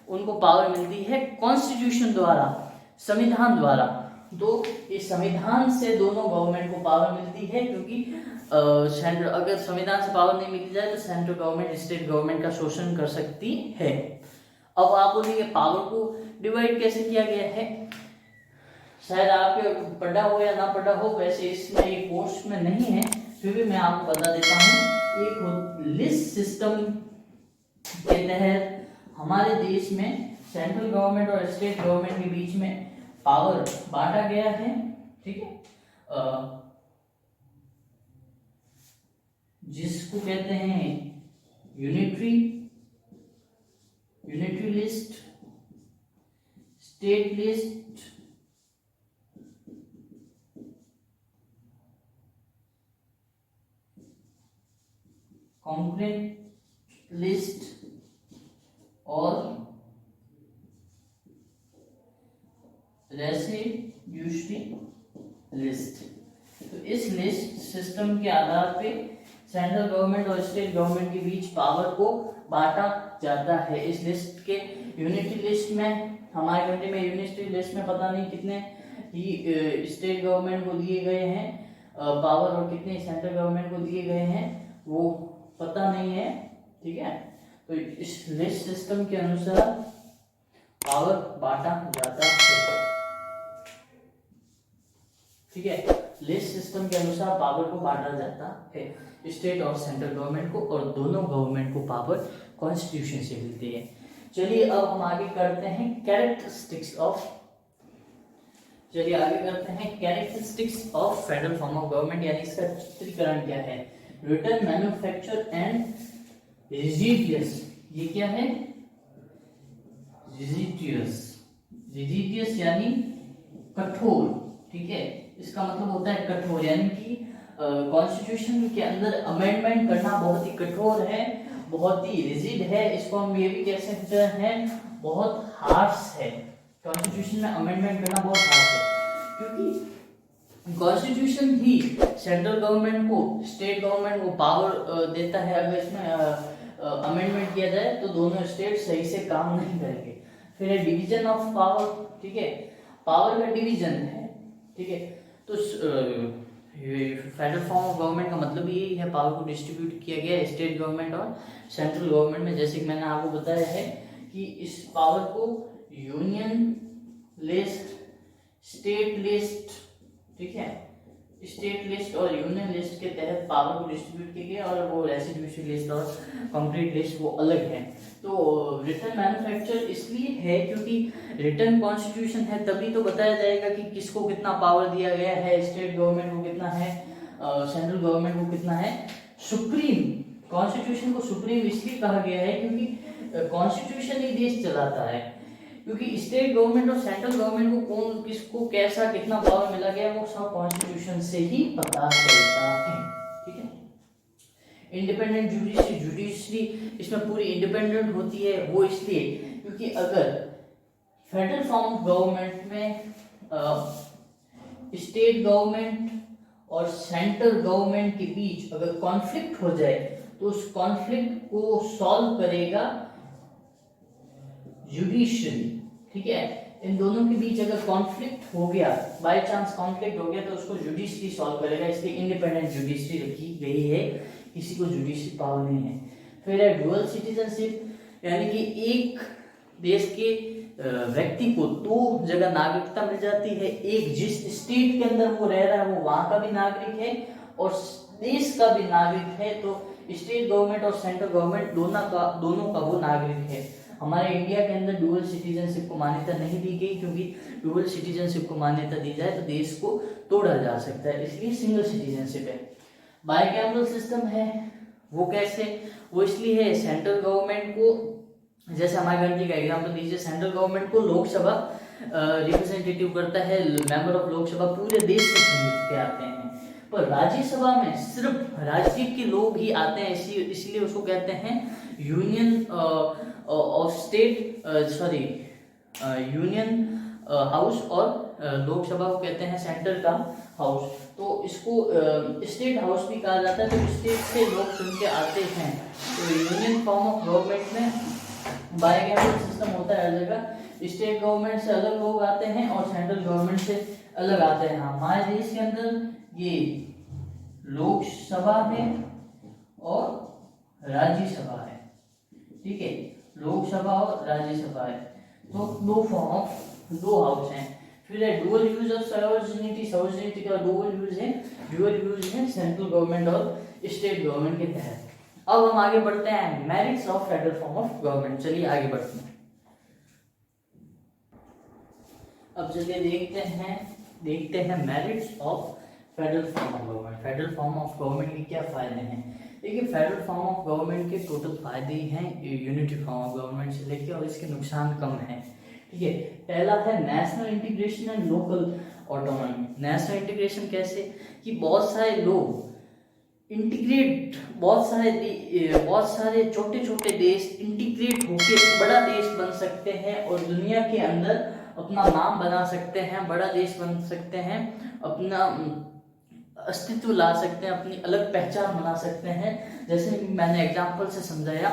उनको पावर मिलती है कॉन्स्टिट्यूशन द्वारा, संविधान द्वारा। तो इस संविधान से दोनों गवर्नमेंट को पावर मिलती है, क्योंकि सेंट्रल, अगर संविधान से पावर नहीं मिली जाए तो सेंट्रल गवर्नमेंट स्टेट गवर्नमेंट का शोषण कर सकती है। अब आप बोलेंगे पावर को डिवाइड कैसे किया गया है, शायद आपके पढ़ा हो या ना पढ़ा हो, वैसे इसमें ये कोर्स में नहीं है, फिर भी मैं आपको बता देता हूँ। एक लिस्ट सिस्टम के तहत हमारे देश में सेंट्रल गवर्नमेंट और स्टेट गवर्नमेंट के बीच में पावर बांटा गया है, ठीक है, जिसको कहते हैं unitary list, state list, concurrent list और रेसिड्यूशरी लिस्ट। तो इस लिस्ट सिस्टम के आधार पे सेंट्रल गवर्नमेंट और स्टेट गवर्नमेंट के बीच पावर को बांटा जाता है। इस लिस्ट के यूनिटरी लिस्ट में, हमारे कंट्री में यूनिटरी लिस्ट में पता नहीं कितने ही स्टेट गवर्नमेंट को दिए गए हैं पावर और कितने सेंट्रल गवर्नमेंट को दिए गए हैं वो पता नहीं है, ठीक है। तो इस लिस्ट सिस्टम के अनुसार पावर बांटा जाता है, ठीक है। लिस्ट सिस्टम के अनुसार पावर को बांटा जाता है स्टेट और सेंट्रल गवर्नमेंट को, और दोनों गवर्नमेंट को पावर कॉन्स्टिट्यूशन से मिलती है। चलिए अब हम आगे करते हैं characteristics of federal form of government, यानी इसका चित्रीकरण क्या है। Return, manufacture and rigidious. ये क्या है? रिजिडियस यानी कठोर, ठीक है। इसका मतलब होता है कठोर, यानी कि कॉन्स्टिट्यूशन के अंदर अमेंडमेंट करना बहुत ही कठोर है, बहुत ही रिजिड है। इसको हम ये भी कह सकते हैं बहुत हार्श है। कॉन्स्टिट्यूशन में अमेंडमेंट करना बहुत हार्श है, क्योंकि कॉन्स्टिट्यूशन ही सेंट्रल गवर्नमेंट को, स्टेट गवर्नमेंट को पावर देता है। अगर इसमें अमेंडमेंट किया जाए तो दोनों स्टेट सही से काम नहीं करेंगे। फिर है डिवीजन ऑफ पावर, ठीक है, पावर का डिवीजन है, ठीक है। तो फेडरल फॉर्म ऑफ गवर्नमेंट का मतलब यही है, पावर को डिस्ट्रीब्यूट किया गया है स्टेट गवर्नमेंट और सेंट्रल गवर्नमेंट में। जैसे कि मैंने आपको बताया है कि इस पावर को यूनियन लिस्ट, स्टेट लिस्ट, ठीक है, स्टेट लिस्ट और यूनियन लिस्ट के तहत पावर को डिस्ट्रीब्यूट किया गया, और वो रेसिड्यूशरी लिस्ट और कंप्लीट लिस्ट वो अलग है। तो रिटर्न मैन्युफैक्चर इसलिए है क्योंकि रिटर्न कॉन्स्टिट्यूशन है, तभी तो बताया जाएगा कि किसको कितना पावर दिया गया है, स्टेट गवर्नमेंट को कितना है, सेंट्रल गवर्नमेंट को कितना है। सुप्रीम, कॉन्स्टिट्यूशन को सुप्रीम इसलिए कहा गया है क्योंकि कॉन्स्टिट्यूशन ही देश चलाता है, क्योंकि स्टेट गवर्नमेंट और सेंट्रल गवर्नमेंट को कौन किसको कैसा कितना पावर मिला गया वो सब कॉन्स्टिट्यूशन से ही पता चलता है, ठीक है। इंडिपेंडेंट जुडिशरी इसमें पूरी इंडिपेंडेंट होती है, वो इसलिए क्योंकि अगर फेडरल फॉर्म ऑफ गवर्नमेंट में स्टेट गवर्नमेंट और सेंट्रल गवर्नमेंट के बीच अगर कॉन्फ्लिक्ट हो जाए तो उस कॉन्फ्लिक्ट को सॉल्व करेगा जुडिशरी, ठीक है। इन दोनों के बीच अगर कॉन्फ्लिक्ट हो गया, बाय चांस कॉन्फ्लिक्ट हो गया, तो उसको जुडिशरी सॉल्व करेगा, इसलिए इंडिपेंडेंट जुडिशरी रखी गई है, किसी को जुडिशरी पावर नहीं है। फिर है डुअल सिटीजनशिप, यानी कि एक देश के व्यक्ति को दो जगह नागरिकता मिल जाती है। एक जिस स्टेट के अंदर वो रह रहा है वो वहां का भी नागरिक है और देश का भी नागरिक है, तो स्टेट गवर्नमेंट और सेंट्रल गवर्नमेंट दोनों का वो नागरिक है। हमारे इंडिया के अंदर डुअल सिटीजनशिप को मान्यता नहीं दी गई, क्योंकि डुअल सिटीजनशिप को मान्यता दी जाए तो देश को तोड़ा जा सकता है, इसलिए सिंगल सिटीजनशिप है। बाइकैमरल सिस्टम है, वो कैसे? वो इसलिए है, सेंट्रल गवर्नमेंट को, जैसे हमारे कंट्री का एग्जांपल दीजिए, सेंट्रल गवर्नमेंट को लोकसभा रिप्रेजेंटेटिव करता है, मेंबर ऑफ लोकसभा पूरे देश से चुन के आते हैं, पर राज्यसभा में सिर्फ राज्य के लोग ही आते हैं, इसलिए उसको कहते हैं union of state, union house, और लोकसभा को कहते हैं सेंटर का हाउस। तो इसको स्टेट हाउस भी कहा जाता है, तो स्टेट से लोग चुन के आते हैं। तो यूनियन फॉर्म ऑफ गवर्नमेंट में बाइकैमरल सिस्टम होता है हर जगह। स्टेट गवर्नमेंट से अलग लोग आते हैं और सेंट्रल गवर्नमेंट से अलग आते हैं। हमारे देश के अंदर ये लोकसभा है और राज्यसभा है, ठीक है, लोकसभा और राज्यसभा है। तो दो हाउस हैं। फिर है dual use of sovereignty, sovereignty का डुअल यूज है सेंट्रल गवर्नमेंट और स्टेट गवर्नमेंट के तहत। अब हम आगे बढ़ते हैं merits of federal form of government. चलिए आगे बढ़ते हैं। अब चलिए देखते हैं merits of federal form of government. Federal form of government के क्या फायदे हैं? देखिए, फेडरल फॉर्म ऑफ गवर्नमेंट के टोटल फायदे ही हैं यूनिटी फॉर्म ऑफ गवर्नमेंट से लेके, और इसके नुकसान कम हैं, ठीक है। पहला है national integration and local autonomy. National integration कैसे कि बहुत सारे लोग इंटीग्रेट, बहुत सारे छोटे छोटे देश इंटीग्रेट होकर बड़ा देश बन सकते हैं और दुनिया के अंदर अपना नाम बना सकते हैं, बड़ा देश बन सकते हैं, अपना अस्तित्व ला सकते हैं, अपनी अलग पहचान बना सकते हैं। जैसे मैंने एग्जांपल से समझाया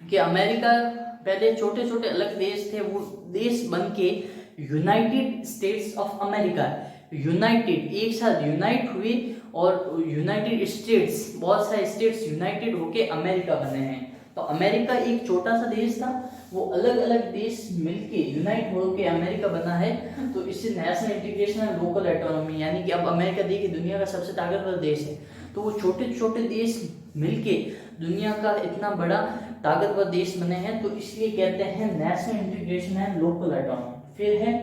कि अमेरिका पहले छोटे छोटे अलग देश थे, वो देश बन के United states of America, United एक साथ यूनाइट हुए और यूनाइटेड स्टेट्स, बहुत सारे स्टेट्स यूनाइटेड होके अमेरिका बने हैं। तो अमेरिका एक छोटा सा देश था, वो अलग अलग देश मिलके यूनाइट होके अमेरिका बना है। तो इससे नेशनल इंटीग्रेशन और लोकल ऑटोनॉमी, यानी कि अब अमेरिका देखिए दुनिया का सबसे ताकतवर देश है, तो वो छोटे छोटे देश मिलके दुनिया का इतना बड़ा ताकतवर देश बने हैं, तो इसलिए कहते हैं national integration and local autonomy. फिर है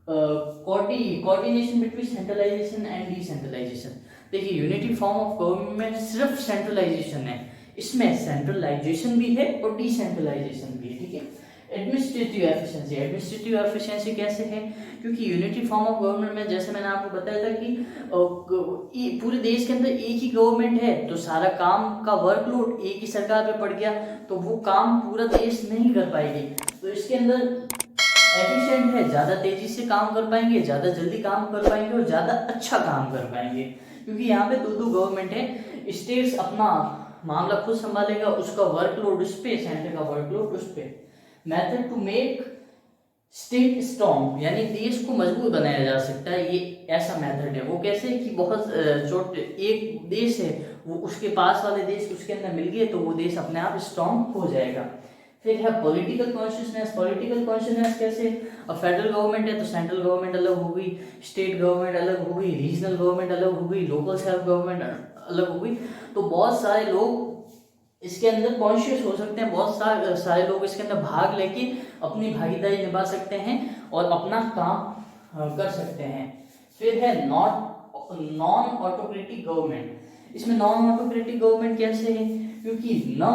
coordination between centralisation and decentralisation. देखिए, यूनिटी फॉर्म ऑफ गवर्नमेंट सिर्फ सेंट्रलाइजेशन है, इसमें सेंट्रलाइजेशन भी है और डिसेंट्रलाइजेशन भी है, ठीक है। एडमिनिस्ट्रेटिव एफिशिएंसी कैसे है? क्योंकि यूनिटी फॉर्म ऑफ गवर्नमेंट में जैसे मैंने आपको बताया था कि पूरे देश के अंदर एक ही गवर्नमेंट है, तो सारा काम का वर्कलोड एक ही सरकार पे पड़ गया, तो वो काम पूरा देश नहीं कर पाएगी। तो इसके अंदर एफिशिएंट है, ज़्यादा तेजी से काम कर पाएंगे, ज़्यादा जल्दी काम कर पाएंगे और ज़्यादा अच्छा काम कर पाएंगे, क्योंकि यहाँ पे दो गवर्नमेंट है। स्टेट्स अपना मामला खुद संभालेगा, उसका वर्कलोड उस पे, सेंटर का वर्कलोड उस पे। Method to make state strong, यानी देश को मजबूत बनाया जा सकता है, ये ऐसा मेथड है। वो कैसे कि बहुत छोटे एक देश है, वो उसके पास वाले देश उसके अंदर मिल गए तो वो देश अपने आप स्ट्रॉन्ग हो जाएगा। फिर है पॉलिटिकल कॉन्शियसनेस। पॉलिटिकल कॉन्शियसनेस कैसे? अब फेडरल गवर्नमेंट है तो सेंट्रल गवर्नमेंट अलग हो गई, स्टेट गवर्नमेंट अलग हो गई, रीजनल गवर्नमेंट अलग हो गई, लोकल सेल्फ गवर्नमेंट अलग हो गई। तो बहुत सारे लोग इसके अंदर कॉन्शियस हो सकते हैं, बहुत सारे लोग इसके अंदर भाग लेके अपनी भागीदारी निभा सकते हैं और अपना काम कर सकते हैं। फिर है नॉन ऑटोक्रेटिक गवर्नमेंट। इसमें नॉन ऑटोक्रेटिक गवर्नमेंट कैसे है? क्योंकि ना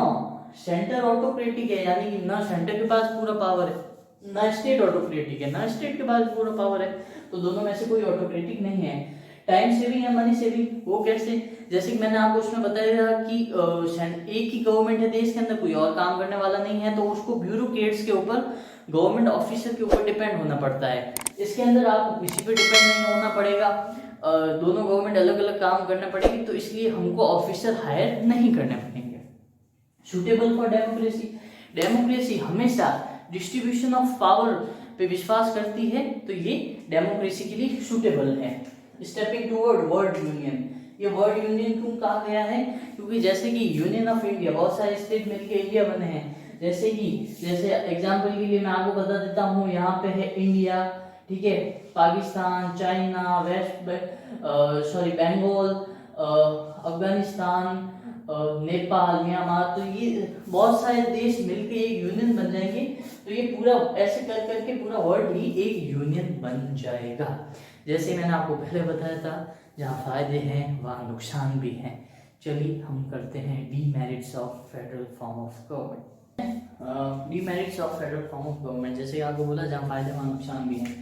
सेंटर ऑटोक्रेटिक है, यानी कि ना सेंटर के पास पूरा पावर है, ना स्टेट ऑटोक्रेटिक है, ना स्टेट के पास पूरा पावर है, तो दोनों में से कोई ऑटोक्रेटिक नहीं है। टाइम सेविंग है, मनी सेविंग, वो कैसे? जैसे कि मैंने आपको उसमें बताया कि एक ही गवर्नमेंट है देश के अंदर, कोई और काम करने वाला नहीं है, तो उसको ब्यूरोक्रेट्स के ऊपर, गवर्नमेंट ऑफिसर के ऊपर डिपेंड होना पड़ता है। इसके अंदर आपको किसी पे डिपेंड नहीं होना पड़ेगा, दोनों गवर्नमेंट अलग अलग काम करने पड़ेगी, तो इसलिए हमको ऑफिसर हायर नहीं करने पड़ेंगे। Suitable for democracy. डेमोक्रेसी हमेशा डिस्ट्रीब्यूशन ऑफ पावर पे विश्वास करती है, तो ये डेमोक्रेसी के लिए सुटेबल है। Stepping toward world union. ये वर्ल्ड यूनियन क्यों कहा गया है? क्योंकि जैसे कि यूनियन ऑफ इंडिया, बहुत सारे स्टेट मिलकर इंडिया बने हैं। जैसे एग्जांपल के लिए मैं आपको बता देता हूँ, यहाँ पे है इंडिया, ठीक है, पाकिस्तान, चाइना, बंगाल, अफगानिस्तान, नेपाल, म्यांमार, तो ये बहुत सारे देश मिलकर एक यूनियन बन जाएंगे, तो ये पूरा ऐसे कर करके पूरा वर्ल्ड ही एक यूनियन बन जाएगा। जैसे मैंने आपको पहले बताया था, जहाँ फायदे हैं वहाँ नुकसान भी हैं। चलिए हम करते हैं demerits of federal form of government. Demerits of federal form of government, जैसे आपको बोला जहाँ फायदे वहाँ नुकसान भी हैं।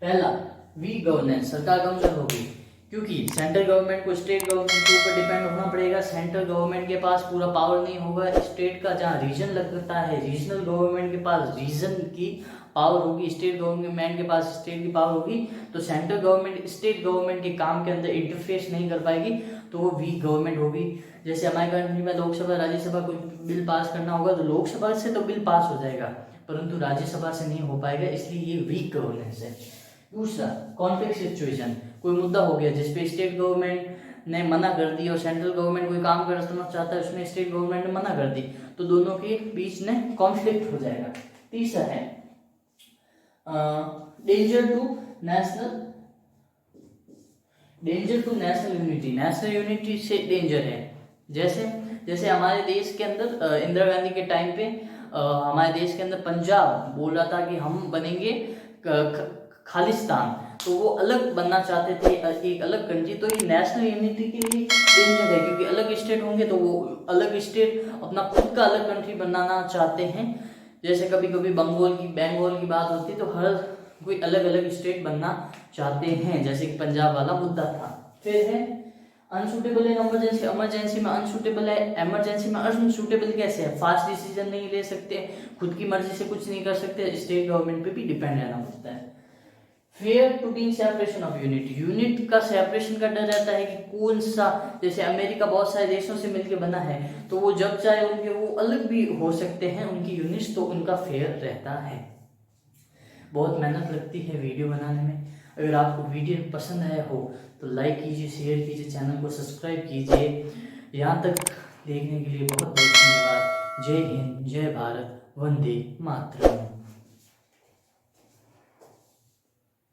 पहला, वीक गवर्नेंस, सरकार कमजोर होगी। क्योंकि सेंट्रल गवर्नमेंट को स्टेट गवर्नमेंट के ऊपर डिपेंड होना पड़ेगा। सेंट्रल गवर्नमेंट के पास पूरा पावर नहीं होगा। स्टेट का जहाँ रीजन लगता है, रीजनल गवर्नमेंट के पास रीजन की पावर होगी, स्टेट गवर्नमेंट के पास स्टेट की पावर होगी। तो सेंट्रल गवर्नमेंट स्टेट गवर्नमेंट के काम के अंदर इंटरफेस नहीं कर पाएगी, तो वो वीक गवर्नमेंट होगी। जैसे हमारे कंट्री में लोकसभा राज्यसभा कोई बिल पास करना होगा तो लोकसभा से तो बिल पास हो जाएगा, परंतु राज्यसभा से नहीं हो पाएगा, इसलिए ये वीक गवर्नेंस है। दूसरा, कॉन्फ्लिक्ट सिचुएशन, कोई मुद्दा हो गया जिसपे स्टेट गवर्नमेंट ने मना कर दी और सेंट्रल गवर्नमेंट कोई काम करना चाहता है, उसमें स्टेट गवर्नमेंट ने मना कर दी, तो दोनों के बीच में कॉन्फ्लिक्ट हो जाएगा। तीसरा है danger to national unity. National unity से डेंजर है। जैसे हमारे देश के अंदर इंदिरा गांधी के टाइम पे हमारे देश के अंदर पंजाब बोल रहा था कि हम बनेंगे खालिस्तान, तो वो अलग बनना चाहते थे, एक अलग कंट्री। तो ये नेशनल यूनिटी के लिए डेंजर है, क्योंकि अलग स्टेट होंगे तो वो अलग स्टेट अपना खुद का अलग कंट्री बनाना चाहते हैं। जैसे कभी कभी बंगाल की बात होती है तो हर कोई अलग अलग स्टेट बनना चाहते हैं, जैसे कि पंजाब वाला मुद्दा था। फिर है अनसूटेबल इन इमरजेंसी। इमरजेंसी में अनसूटेबल है। इमरजेंसी में अनसूटेबल कैसे है? फास्ट डिसीजन नहीं ले सकते, खुद की मर्जी से कुछ नहीं कर सकते, स्टेट गवर्नमेंट पे भी डिपेंड रहना पड़ता है। Fair routine separation of unit का सेपरेशन का डर रहता है कि कौन सा, जैसे अमेरिका बहुत सारे देशों से मिलकर बना है, तो वो जब चाहे उनके वो अलग भी हो सकते हैं उनकी यूनिट्स, तो उनका फेयर रहता है। बहुत मेहनत लगती है वीडियो बनाने में। अगर आपको वीडियो पसंद आया हो तो लाइक कीजिए, शेयर कीजिए, चैनल को सब्सक्राइब कीजिए। यहाँ तक देखने के लिए बहुत बहुत धन्यवाद। जय हिंद, जय भारत, वंदे मातरम।